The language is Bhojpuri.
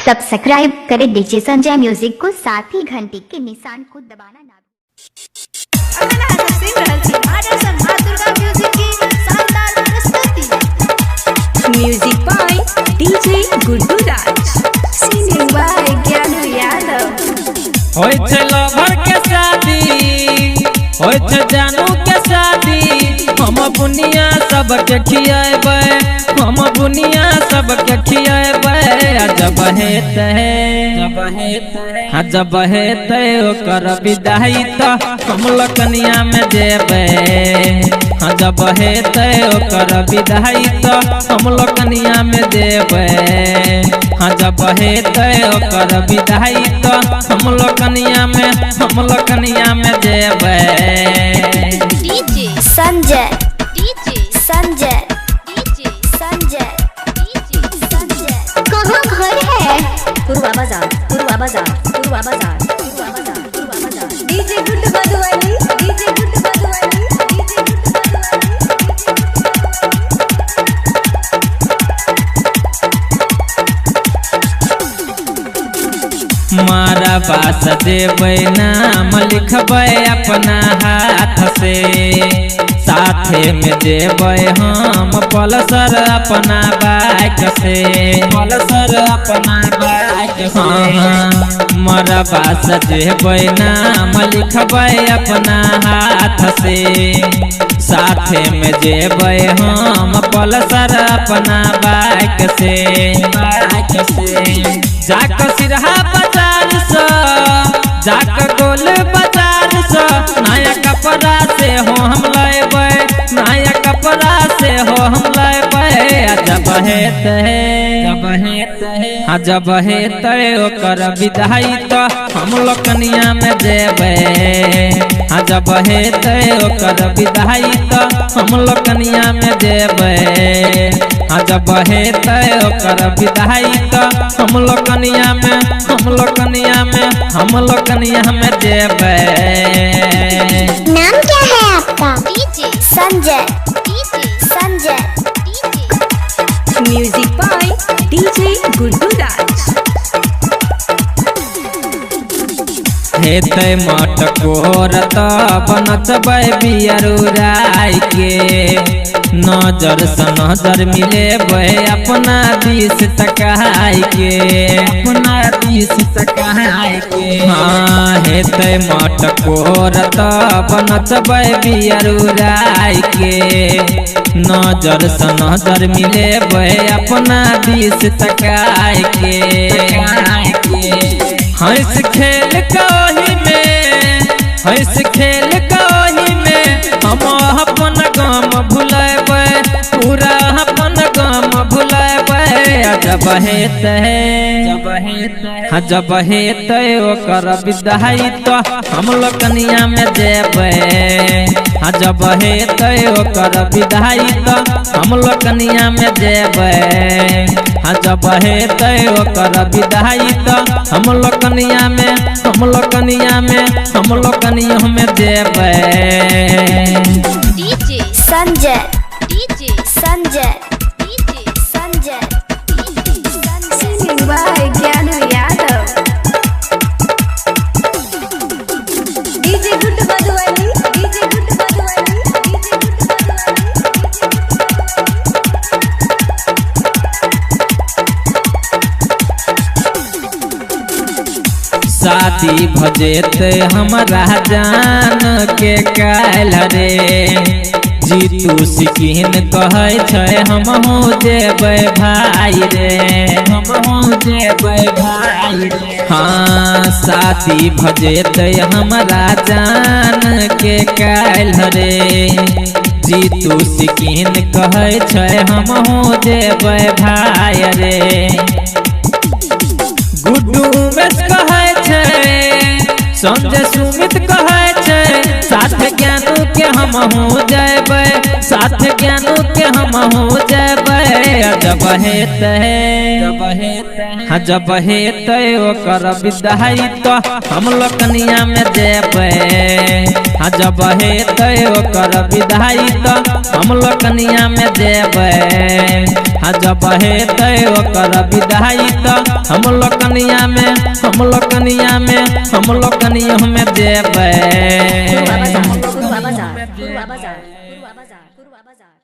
सब्सक्राइब करें डीजे संजय म्यूजिक को, साथ ही घंटी के निशान को दबाना ना music by DJ Guddu Raj, singing by Gyanu Yadav. होय छे लवर के शादी, होय छे जानू के शादी, हम बुनिया सबके खियाबे, हम बुनिया सबके खियाबे। जब हेते जब हेते ओकर विदाई त हम लकनिया में जेबे। जब हेते ओकर विदाई त हम लकनिया में जेबे। जब हेते ओकर विदाई त हम लकनिया में जेबे। DJ Sanjay, DJ Sanjay, DJ Sanjay, DJ Sanjay. कहाँ घर है? पूर्वा बाजार, पूर्वा बाजार, पूर्वा बाजार, पूर्वा बाजार, पूर्वा बाजार। DJ Guddu Madhubani, DJ Guddu Madhubani, DJ Guddu Madhubani. मारा पास देबै नाम लिखबै अपना हाथ से, साथे में देबै हम पल्सर अपना बाइक से, पल्सर अपना बाइक से। मारा पास देबै नाम लिखबै अपना हाथ से, साथे में जेबै हम पल्सर अपना बाइक से, बाइक से। जाक सिरहा बाजार से, जाक गोल बाजार से, नया कपड़ा से हो हम लेबै, नया कपड़ा से हो हम लेबै। जब हेते ओकर विदाई त हम लकनिया में जेबै। जब हेते ओकर विदाई त हम लकनिया में जेबै। जब हेते ओकर विदाई त हम लकनिया में जेबै। नाम क्या है आपका? DJ Sanjay, DJ Sanjay, DJ. Music by DJ Guddu Raj. हेते मटकोर त बनतबै बियरू राय के, नजर से नजर मिलेबै अपना 20 टकाई के, अपना 20 टकाई के। हेते मटकोर त बनतबै बियरू राय के, नजर से नजर मिलेबै अपना 20 टकाई के। हंस खेल कही में, हंस खेल कही में हम अपन गाम भुलेबै, पूरा अपन गाम भुलेबै। जब हेते ओकर विदाई त हम लकनिया में जेबै। जब हेते ओकर विदाई त हम लकनिया में जेबै। जब हेते ओकर विदाई त हम लकनिया में जेबै। DJ Sanjay, DJ Sanjay, DJ Sanjay, DJ Sanjay. Singing by Gyanu Yadav. DJ Guddu Madhubani, DJ Guddu Madhubani, DJ Guddu Madhubani. शादी भजेते हमरा जान के काल रे, जीतू सिकिन कहै छै हम हो जेबै भाई रे, हम हो जेबै भाई रे। शादी भजेते हमरा जान के काल रे, जीतू सिकिन कहै छै हम हो जेबै भाई रे। गुड्डू में कहै छै, संजय सुमित कहै छै, साथ ज्ञानू के हम हो जेबै, साथ ज्ञानू के हम हो जेबै। जब हेतै ओकर विदाई तो हम लोकनिया में जेबै। जब हेतै ओकर विदाई तो हम लोकनिया में जेबै। जब हेतै ओकर विदाई तो हम लोकनिया में जेबै। Purwa Bazar, Purwa Bazar, Purwa Bazar, Purwa Bazar, Purwa Bazar।